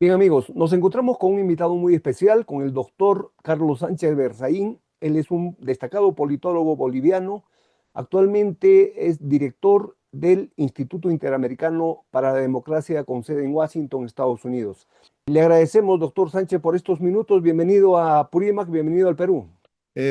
Bien amigos, nos encontramos con un invitado muy especial, con el doctor Carlos Sánchez Berzaín. Él es un destacado politólogo boliviano. Actualmente es director del Instituto Interamericano para la Democracia con sede en Washington, Estados Unidos. Le agradecemos, doctor Sánchez, por estos minutos. Bienvenido a Purímac, bienvenido al Perú.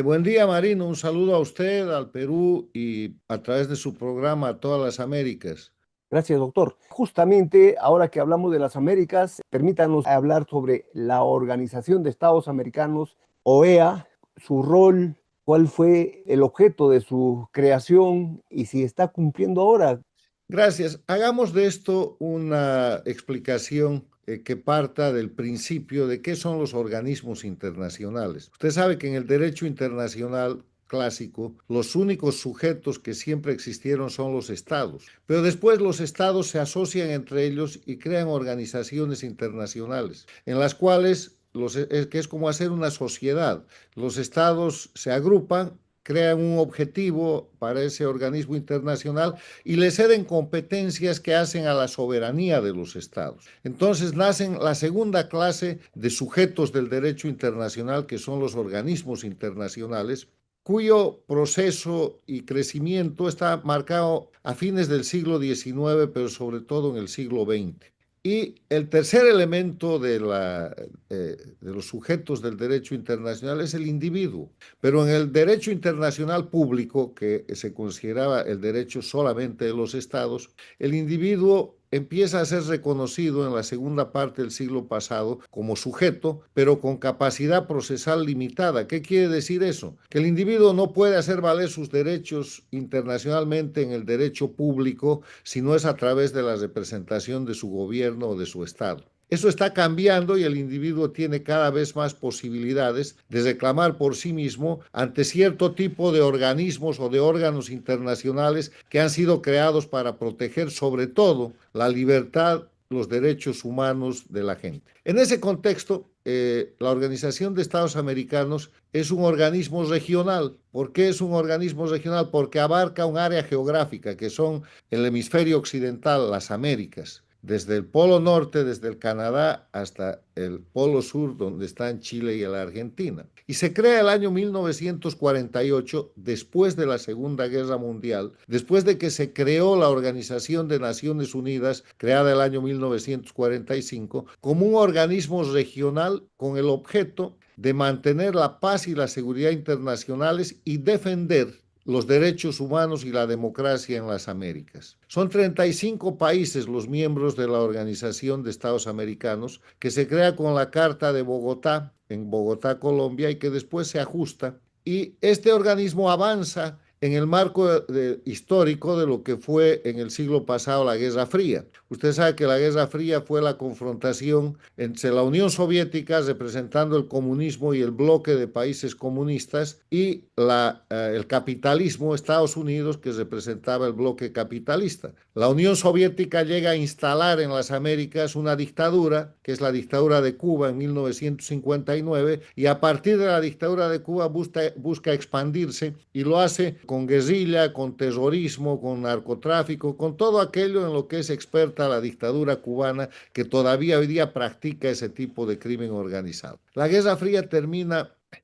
Buen día, Marino. Un saludo a usted, al Perú y a través de su programa a todas las Américas. Gracias, doctor. Justamente ahora que hablamos de las Américas, permítanos hablar sobre la Organización de Estados Americanos, OEA, su rol, cuál fue el objeto de su creación y si está cumpliendo ahora. Gracias. Hagamos de esto una explicación que parta del principio de qué son los organismos internacionales. Usted sabe que en el derecho internacional clásico, los únicos sujetos que siempre existieron son los estados, pero después los estados se asocian entre ellos y crean organizaciones internacionales, en las cuales que es como hacer una sociedad. Los estados se agrupan, crean un objetivo para ese organismo internacional y le ceden competencias que hacen a la soberanía de los estados. Entonces nacen la segunda clase de sujetos del derecho internacional, que son los organismos internacionales, cuyo proceso y crecimiento está marcado a fines del siglo XIX, pero sobre todo en el siglo XX. Y el tercer elemento de los sujetos del derecho internacional es el individuo. Pero en el derecho internacional público, que se consideraba el derecho solamente de los estados, el individuo empieza a ser reconocido en la segunda parte del siglo pasado como sujeto, pero con capacidad procesal limitada. ¿Qué quiere decir eso? Que el individuo no puede hacer valer sus derechos internacionalmente en el derecho público si no es a través de la representación de su gobierno o de su estado. Eso está cambiando y el individuo tiene cada vez más posibilidades de reclamar por sí mismo ante cierto tipo de organismos o de órganos internacionales que han sido creados para proteger sobre todo la libertad, los derechos humanos de la gente. En ese contexto, la Organización de Estados Americanos es un organismo regional. ¿Por qué es un organismo regional? Porque abarca un área geográfica que son el hemisferio occidental, las Américas, desde el Polo Norte, desde el Canadá, hasta el Polo Sur, donde están Chile y la Argentina. Y se crea el año 1948, después de la Segunda Guerra Mundial, después de que se creó la Organización de Naciones Unidas, creada el año 1945, como un organismo regional con el objeto de mantener la paz y la seguridad internacionales y defender los derechos humanos y la democracia en las Américas. Son 35 países los miembros de la Organización de Estados Americanos, que se crea con la Carta de Bogotá, en Bogotá, Colombia, y que después se ajusta. Y este organismo avanza en el marco histórico de lo que fue en el siglo pasado la Guerra Fría. Usted sabe que la Guerra Fría fue la confrontación entre la Unión Soviética, representando el comunismo y el bloque de países comunistas, y el capitalismo, Estados Unidos, que representaba el bloque capitalista. La Unión Soviética llega a instalar en las Américas una dictadura, que es la dictadura de Cuba en 1959, y a partir de la dictadura de Cuba busca expandirse y lo hace con guerrilla, con terrorismo, con narcotráfico, con todo aquello en lo que es experta la dictadura cubana, que todavía hoy día practica ese tipo de crimen organizado. La Guerra Fría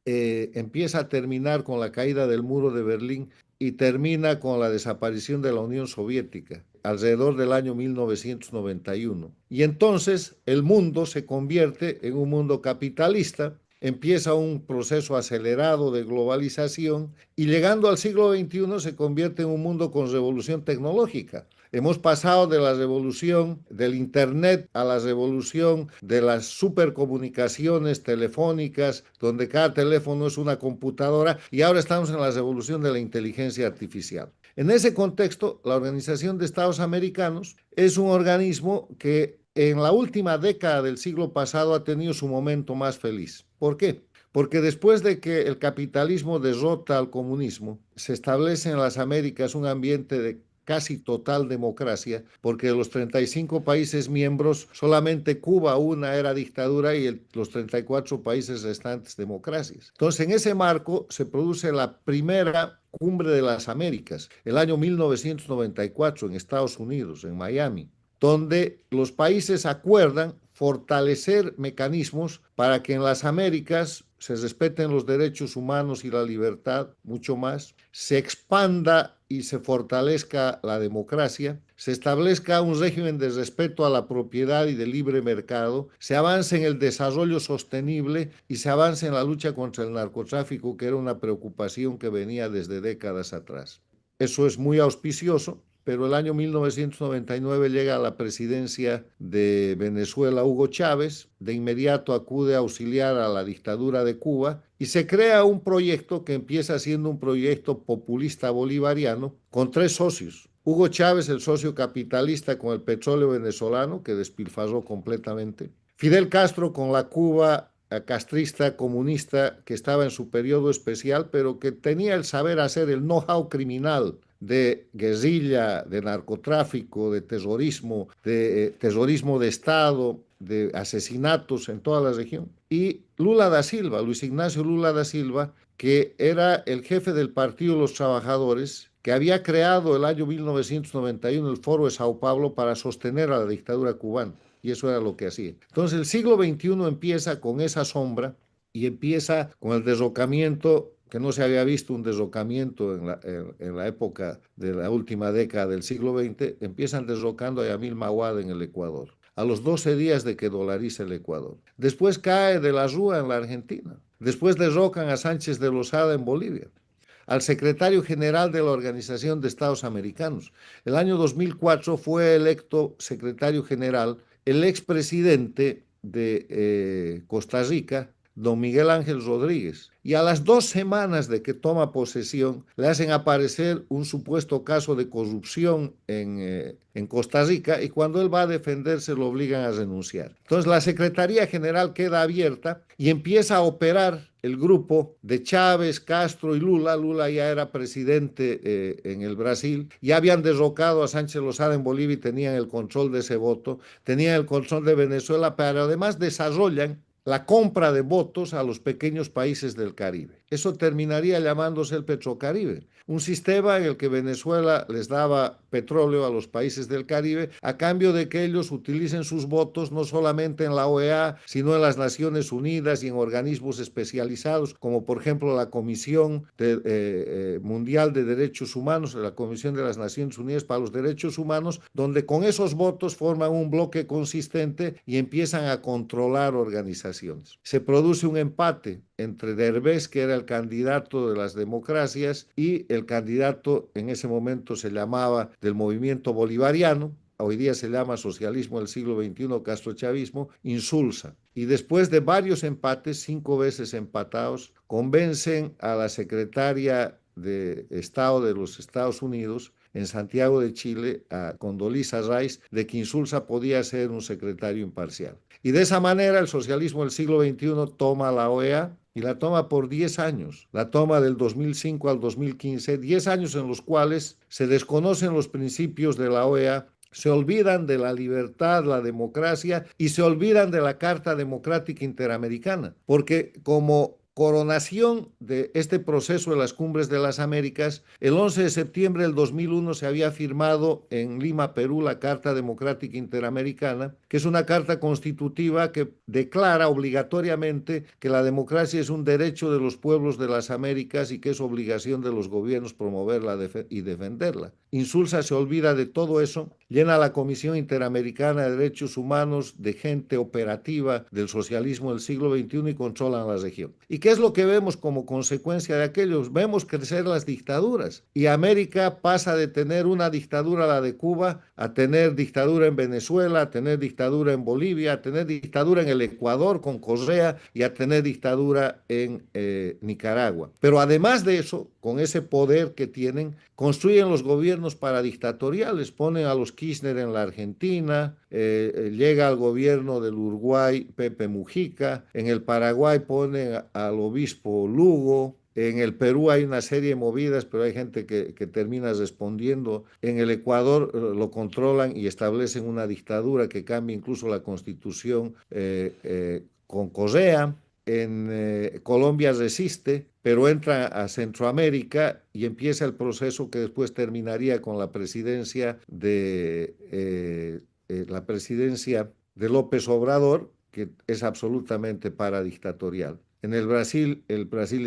empieza a terminar con la caída del muro de Berlín y termina con la desaparición de la Unión Soviética alrededor del año 1991. Y entonces el mundo se convierte en un mundo capitalista, empieza un proceso acelerado de globalización y llegando al siglo XXI se convierte en un mundo con revolución tecnológica. Hemos pasado de la revolución del Internet a la revolución de las supercomunicaciones telefónicas, donde cada teléfono es una computadora, y ahora estamos en la revolución de la inteligencia artificial. En ese contexto, la Organización de Estados Americanos es un organismo que en la última década del siglo pasado ha tenido su momento más feliz. ¿Por qué? Porque después de que el capitalismo derrota al comunismo, se establece en las Américas un ambiente de casi total democracia, porque de los 35 países miembros, solamente Cuba una era dictadura y los 34 países restantes democracias. Entonces, en ese marco se produce la primera Cumbre de las Américas, el año 1994 en Estados Unidos, en Miami, donde los países acuerdan fortalecer mecanismos para que en las Américas se respeten los derechos humanos y la libertad mucho más, se expanda y se fortalezca la democracia, se establezca un régimen de respeto a la propiedad y de libre mercado, se avance en el desarrollo sostenible y se avance en la lucha contra el narcotráfico, que era una preocupación que venía desde décadas atrás. Eso es muy auspicioso, pero el año 1999 llega a la presidencia de Venezuela Hugo Chávez, de inmediato acude a auxiliar a la dictadura de Cuba y se crea un proyecto que empieza siendo un proyecto populista bolivariano con tres socios. Hugo Chávez, el socio capitalista con el petróleo venezolano, que despilfarró completamente. Fidel Castro con la Cuba castrista, comunista, que estaba en su periodo especial, pero que tenía el saber hacer, el know-how criminal de guerrilla, de narcotráfico, de terrorismo de Estado, de asesinatos en toda la región. Y Lula da Silva, Luis Ignacio Lula da Silva, que era el jefe del Partido de los Trabajadores, que había creado el año 1991 el Foro de Sao Paulo para sostener a la dictadura cubana. Y eso era lo que hacía. Entonces el siglo XXI empieza con esa sombra y empieza con el derrocamiento que no se había visto un derrocamiento en la época de la última década del siglo XX, empiezan derrocando a Yamil Mahuad en el Ecuador, a los 12 días de que dolarice el Ecuador. Después cae de la Rúa en la Argentina. Después derrocan a Sánchez de Lozada en Bolivia, al secretario general de la Organización de Estados Americanos. El año 2004 fue electo secretario general el expresidente de Costa Rica, don Miguel Ángel Rodríguez. Y a las 2 semanas de que toma posesión, le hacen aparecer un supuesto caso de corrupción en Costa Rica y cuando él va a defenderse lo obligan a renunciar. Entonces la Secretaría General queda abierta y empieza a operar el grupo de Chávez, Castro y Lula. Lula ya era presidente en el Brasil, ya habían derrocado a Sánchez Lozada en Bolivia y tenían el control de ese voto, tenían el control de Venezuela, pero además desarrollan la compra de votos a los pequeños países del Caribe. Eso terminaría llamándose el Petrocaribe, un sistema en el que Venezuela les daba petróleo a los países del Caribe a cambio de que ellos utilicen sus votos no solamente en la OEA, sino en las Naciones Unidas y en organismos especializados, como por ejemplo la Comisión Mundial de Derechos Humanos, la Comisión de las Naciones Unidas para los Derechos Humanos, donde con esos votos forman un bloque consistente y empiezan a controlar organizaciones. Se produce un empate entre Derbez, que era el candidato de las democracias, y el candidato en ese momento se llamaba del movimiento bolivariano, hoy día se llama socialismo del siglo XXI, castrochavismo, Insulza. Y después de varios empates, 5 veces empatados, convencen a la secretaria de Estado de los Estados Unidos en Santiago de Chile, a Condoleezza Rice, de que Insulza podía ser un secretario imparcial. Y de esa manera el socialismo del siglo XXI toma la OEA y la toma por 10 años. La toma del 2005 al 2015, 10 años en los cuales se desconocen los principios de la OEA, se olvidan de la libertad, la democracia y se olvidan de la Carta Democrática Interamericana, porque como coronación de este proceso de las Cumbres de las Américas, el 11 de septiembre del 2001 se había firmado en Lima, Perú, la Carta Democrática Interamericana, que es una carta constitutiva que declara obligatoriamente que la democracia es un derecho de los pueblos de las Américas y que es obligación de los gobiernos promoverla y defenderla. Insulza se olvida de todo eso, llena la Comisión Interamericana de Derechos Humanos de gente operativa del socialismo del siglo XXI y controlan la región. ¿Y qué es lo que vemos como consecuencia de aquello? Vemos crecer las dictaduras y América pasa de tener una dictadura, la de Cuba, a tener dictadura en Venezuela, a tener dictadura en Bolivia, a tener dictadura en el Ecuador con Correa y a tener dictadura en Nicaragua. Pero además de eso, con ese poder que tienen, construyen los gobiernos paradictatoriales, ponen a los Kirchner en la Argentina, llega al gobierno del Uruguay Pepe Mujica, en el Paraguay ponen al obispo Lugo, en el Perú hay una serie de movidas, pero hay gente que termina respondiendo. En el Ecuador lo controlan y establecen una dictadura que cambia incluso la constitución con Correa. En Colombia resiste, pero entra a Centroamérica y empieza el proceso que después terminaría con la presidencia de López Obrador, que es absolutamente paradictatorial. En el Brasil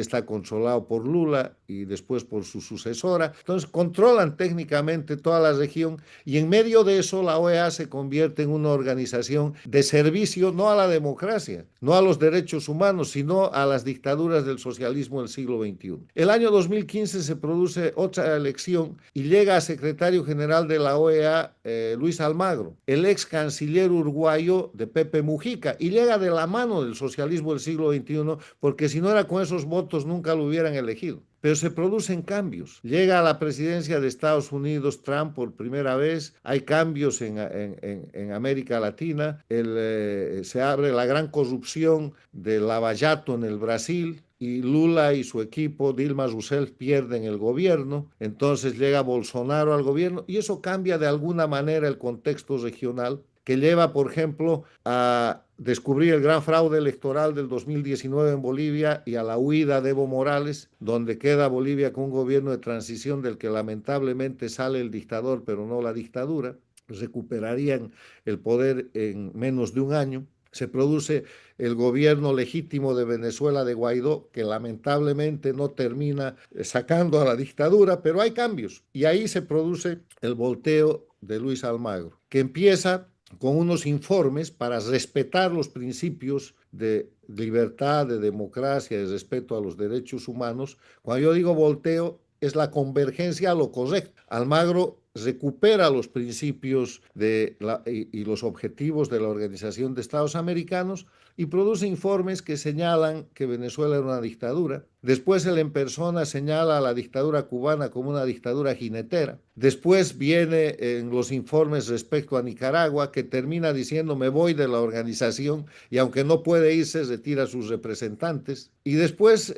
está controlado por Lula y después por su sucesora. Entonces controlan técnicamente toda la región y en medio de eso la OEA se convierte en una organización de servicio no a la democracia, no a los derechos humanos, sino a las dictaduras del socialismo del siglo XXI. El año 2015 se produce otra elección y llega a secretario general de la OEA Luis Almagro, el ex canciller uruguayo de Pepe Mujica, y llega de la mano del socialismo del siglo XXI porque si no era con esos votos nunca lo hubieran elegido. Pero se producen cambios. Llega a la presidencia de Estados Unidos Trump por primera vez, hay cambios en América Latina, se abre la gran corrupción del lavallato en el Brasil, y Lula y su equipo, Dilma Rousseff, pierden el gobierno, entonces llega Bolsonaro al gobierno y eso cambia de alguna manera el contexto regional que lleva, por ejemplo, a descubrir el gran fraude electoral del 2019 en Bolivia y a la huida de Evo Morales, donde queda Bolivia con un gobierno de transición del que lamentablemente sale el dictador, pero no la dictadura. Recuperarían el poder en menos de un año. Se produce el gobierno legítimo de Venezuela de Guaidó, que lamentablemente no termina sacando a la dictadura, pero hay cambios. Y ahí se produce el volteo de Luis Almagro, que empieza con unos informes para respetar los principios de libertad, de democracia, de respeto a los derechos humanos. Cuando yo digo volteo, es la convergencia a lo correcto. Almagro recupera los principios y los objetivos de la Organización de Estados Americanos y produce informes que señalan que Venezuela era una dictadura. Después él en persona señala a la dictadura cubana como una dictadura jinetera. Después viene en los informes respecto a Nicaragua, que termina diciendo me voy de la organización y aunque no puede irse, retira a sus representantes. Y después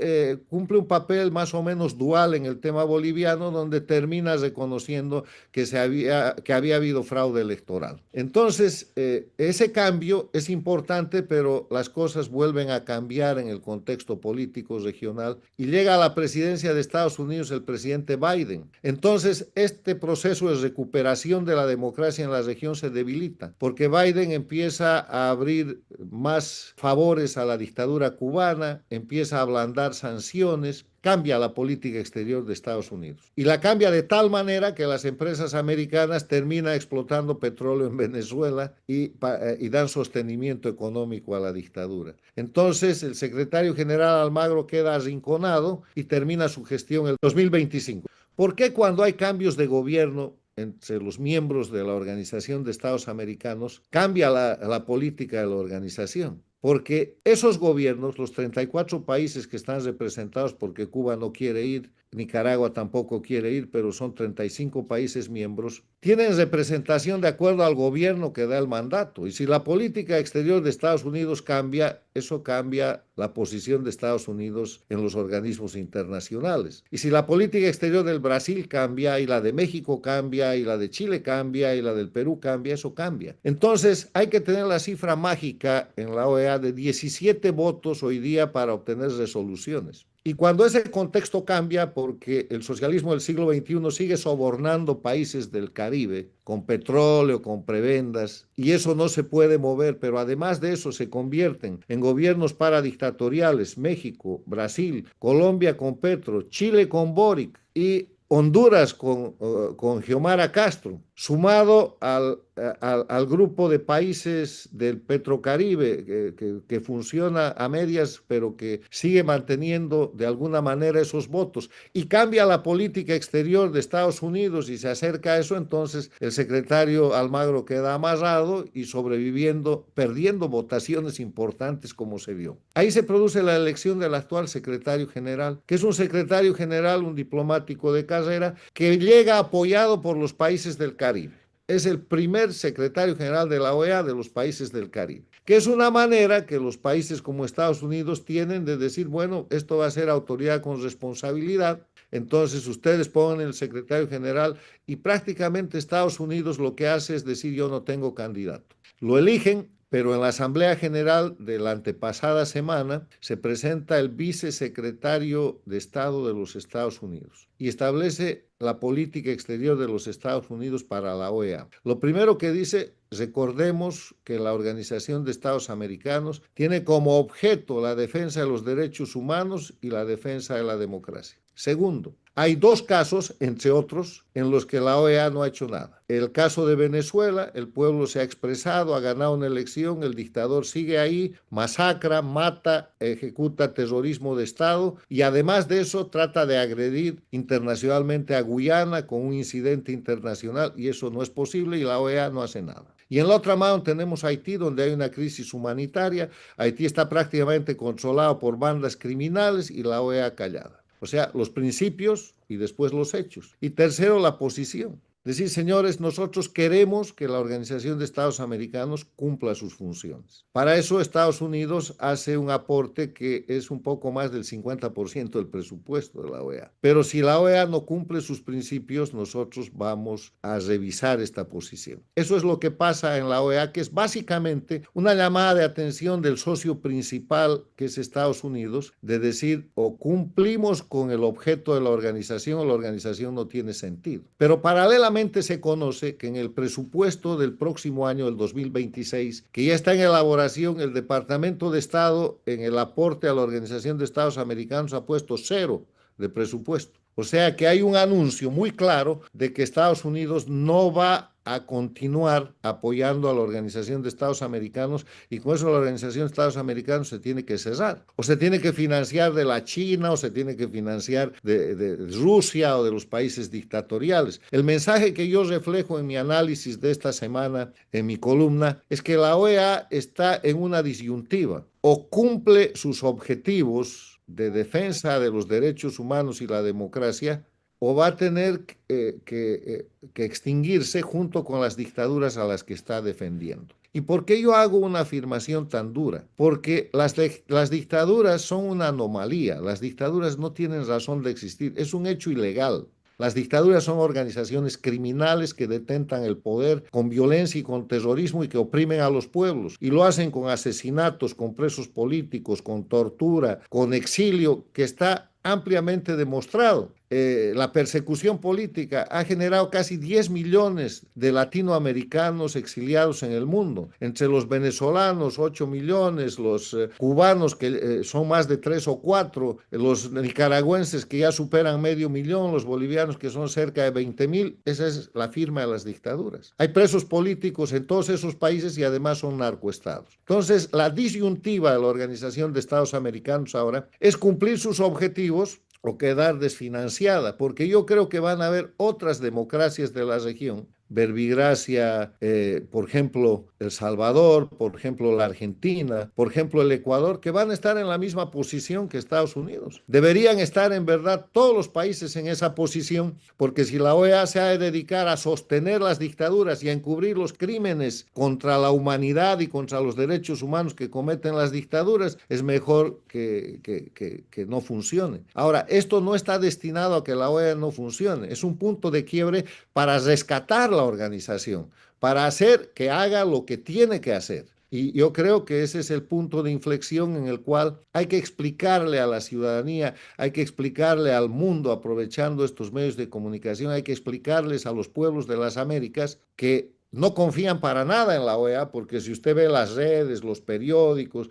cumple un papel más o menos dual en el tema boliviano, donde termina reconociendo que había habido fraude electoral. Entonces, ese cambio es importante, pero las cosas vuelven a cambiar en el contexto político regional y llega a la presidencia de Estados Unidos el presidente Biden. Entonces, este proceso de recuperación de la democracia en la región se debilita, porque Biden empieza a abrir más favores a la dictadura cubana, empieza a ablandar sanciones, cambia la política exterior de Estados Unidos. Y la cambia de tal manera que las empresas americanas terminan explotando petróleo en Venezuela y dan sostenimiento económico a la dictadura. Entonces, el secretario general Almagro queda arrinconado y termina su gestión en el 2025. ¿Por qué cuando hay cambios de gobierno entre los miembros de la Organización de Estados Americanos cambia la política de la organización? Porque esos gobiernos, los 34 países que están representados, porque Cuba no quiere ir, Nicaragua tampoco quiere ir, pero son 35 países miembros, tienen representación de acuerdo al gobierno que da el mandato. Y si la política exterior de Estados Unidos cambia, eso cambia la posición de Estados Unidos en los organismos internacionales. Y si la política exterior del Brasil cambia, y la de México cambia, y la de Chile cambia, y la del Perú cambia, eso cambia. Entonces hay que tener la cifra mágica en la OEA de 17 votos hoy día para obtener resoluciones. Y cuando ese contexto cambia, porque el socialismo del siglo XXI sigue sobornando países del Caribe con petróleo, con prebendas, y eso no se puede mover, pero además de eso se convierten en gobiernos paradictatoriales, México, Brasil, Colombia con Petro, Chile con Boric y Honduras con Xiomara Castro, sumado al grupo de países del Petrocaribe que funciona a medias, pero que sigue manteniendo de alguna manera esos votos, y cambia la política exterior de Estados Unidos y se acerca a eso, entonces el secretario Almagro queda amarrado y sobreviviendo, perdiendo votaciones importantes como se vio. Ahí se produce la elección del actual secretario general, que es un secretario general, un diplomático de carrera, que llega apoyado por los países del Caribe. Es el primer secretario general de la OEA de los países del Caribe, que es una manera que los países como Estados Unidos tienen de decir, bueno, esto va a ser autoridad con responsabilidad, entonces ustedes pongan el secretario general y prácticamente Estados Unidos lo que hace es decir, yo no tengo candidato. Lo eligen, pero en la Asamblea General de la antepasada semana se presenta el vicesecretario de Estado de los Estados Unidos y establece la política exterior de los Estados Unidos para la OEA. Lo primero que dice, recordemos que la Organización de Estados Americanos tiene como objeto la defensa de los derechos humanos y la defensa de la democracia. Segundo, hay dos casos, entre otros, en los que la OEA no ha hecho nada. El caso de Venezuela, el pueblo se ha expresado, ha ganado una elección, el dictador sigue ahí, masacra, mata, ejecuta terrorismo de Estado y además de eso trata de agredir internacionalmente a Guyana con un incidente internacional y eso no es posible y la OEA no hace nada. Y en la otra mano tenemos Haití, donde hay una crisis humanitaria. Haití está prácticamente controlado por bandas criminales y la OEA callada. O sea, los principios y después los hechos. Y tercero, la posición. Decir, señores, nosotros queremos que la Organización de Estados Americanos cumpla sus funciones. Para eso Estados Unidos hace un aporte que es un poco más del 50% del presupuesto de la OEA. Pero si la OEA no cumple sus principios, nosotros vamos a revisar esta posición. Eso es lo que pasa en la OEA, que es básicamente una llamada de atención del socio principal, que es Estados Unidos, de decir, o cumplimos con el objeto de la organización o la organización no tiene sentido. Pero paralelamente se conoce que en el presupuesto del próximo año, del 2026, que ya está en elaboración, el Departamento de Estado en el aporte a la Organización de Estados Americanos ha puesto 0 de presupuesto. O sea que hay un anuncio muy claro de que Estados Unidos no va a continuar apoyando a la Organización de Estados Americanos y con eso la Organización de Estados Americanos se tiene que cerrar o se tiene que financiar de la China o se tiene que financiar de Rusia o de los países dictatoriales. El mensaje que yo reflejo en mi análisis de esta semana en mi columna es que la OEA está en una disyuntiva o cumple sus objetivos de defensa de los derechos humanos y la democracia o va a tener que extinguirse junto con las dictaduras a las que está defendiendo. ¿Y por qué yo hago una afirmación tan dura? Porque las dictaduras son una anomalía, las dictaduras no tienen razón de existir, es un hecho ilegal. Las dictaduras son organizaciones criminales que detentan el poder con violencia y con terrorismo y que oprimen a los pueblos. Y lo hacen con asesinatos, con presos políticos, con tortura, con exilio, que está ampliamente demostrado. La persecución política ha generado casi 10 millones de latinoamericanos exiliados en el mundo, entre los venezolanos 8 millones, los cubanos que son más de 3 o 4, los nicaragüenses que ya superan medio millón, los bolivianos que son cerca de 20.000, esa es la firma de las dictaduras. Hay presos políticos en todos esos países y además son narcoestados. Entonces, la disyuntiva de la Organización de Estados Americanos ahora es cumplir sus objetivos o quedar desfinanciada, porque yo creo que van a haber otras democracias de la región, Verbigracia, por ejemplo, El Salvador, por ejemplo, la Argentina, por ejemplo, el Ecuador, que van a estar en la misma posición que Estados Unidos. Deberían estar en verdad todos los países en esa posición, porque si la OEA se ha de dedicar a sostener las dictaduras y a encubrir los crímenes contra la humanidad y contra los derechos humanos que cometen las dictaduras, es mejor que no funcione. Ahora, esto no está destinado a que la OEA no funcione, es un punto de quiebre para rescatar la organización, para hacer que haga lo que tiene que hacer. Y yo creo que ese es el punto de inflexión en el cual hay que explicarle a la ciudadanía, hay que explicarle al mundo, aprovechando estos medios de comunicación, hay que explicarles a los pueblos de las Américas que no confían para nada en la OEA, porque si usted ve las redes, los periódicos,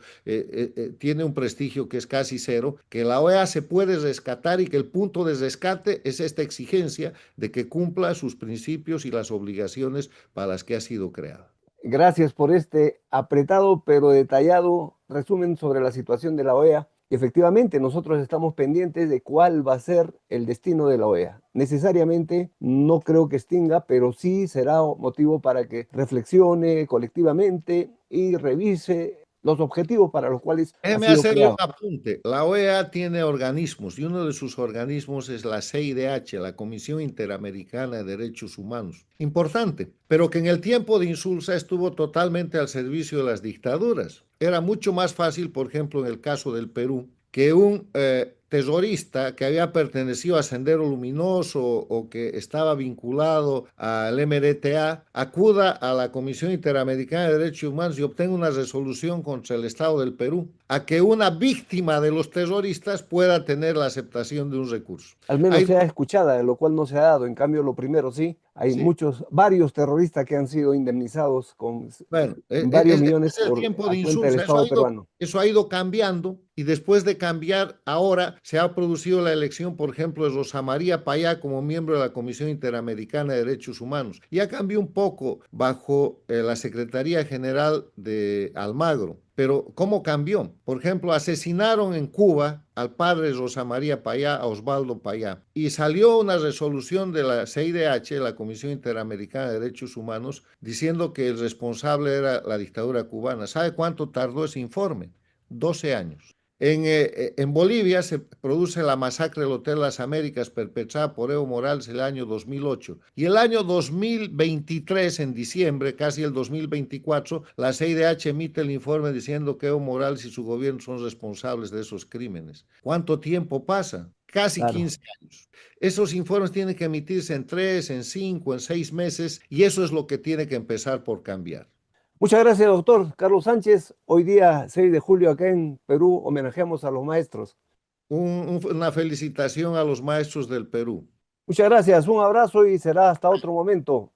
tiene un prestigio que es casi cero, que la OEA se puede rescatar y que el punto de rescate es esta exigencia de que cumpla sus principios y las obligaciones para las que ha sido creada. Gracias por este apretado pero detallado resumen sobre la situación de la OEA. Efectivamente, nosotros estamos pendientes de cuál va a ser el destino de la OEA. Necesariamente no creo que extinga, pero sí será motivo para que reflexione colectivamente y revise los objetivos para los cuales ha Déjeme sido hacerle un creado. apunte. La OEA tiene organismos y uno de sus organismos es la CIDH, la Comisión Interamericana de Derechos Humanos. Importante, pero que en el tiempo de Insulza estuvo totalmente al servicio de las dictaduras. Era mucho más fácil, por ejemplo, en el caso del Perú, que un terrorista que había pertenecido a Sendero Luminoso o que estaba vinculado al MRTA acuda a la Comisión Interamericana de Derechos Humanos y obtenga una resolución contra el Estado del Perú, a que una víctima de los terroristas pueda tener la aceptación de un recurso. Al menos Hay, sea escuchada, de lo cual no se ha dado. En cambio, lo primero sí, hay sí, varios terroristas que han sido indemnizados con bueno, varios millones es el tiempo a de cuenta del Insulza, Estado peruano. eso ha ido cambiando y después de cambiar, ahora se ha producido la elección, por ejemplo, de Rosa María Payá como miembro de la Comisión Interamericana de Derechos Humanos. Ya cambió un poco bajo la Secretaría General de Almagro. Pero ¿cómo cambió? Por ejemplo, asesinaron en Cuba al padre Rosa María Payá, a Osvaldo Payá, y salió una resolución de la CIDH, la Comisión Interamericana de Derechos Humanos, diciendo que el responsable era la dictadura cubana. ¿Sabe cuánto tardó ese informe? 12 años. En Bolivia se produce la masacre del Hotel Las Américas perpetrada por Evo Morales el año 2008. Y el año 2023, en diciembre, casi el 2024, la CIDH emite el informe diciendo que Evo Morales y su gobierno son responsables de esos crímenes. ¿Cuánto tiempo pasa? Casi Claro. 15 años. Esos informes tienen que emitirse en 3, en 5, en 6 meses y eso es lo que tiene que empezar por cambiar. Muchas gracias, doctor Carlos Sánchez. Hoy día, 6 de julio, acá en Perú, homenajeamos a los maestros. Una felicitación a los maestros del Perú. Muchas gracias, un abrazo y será hasta otro momento.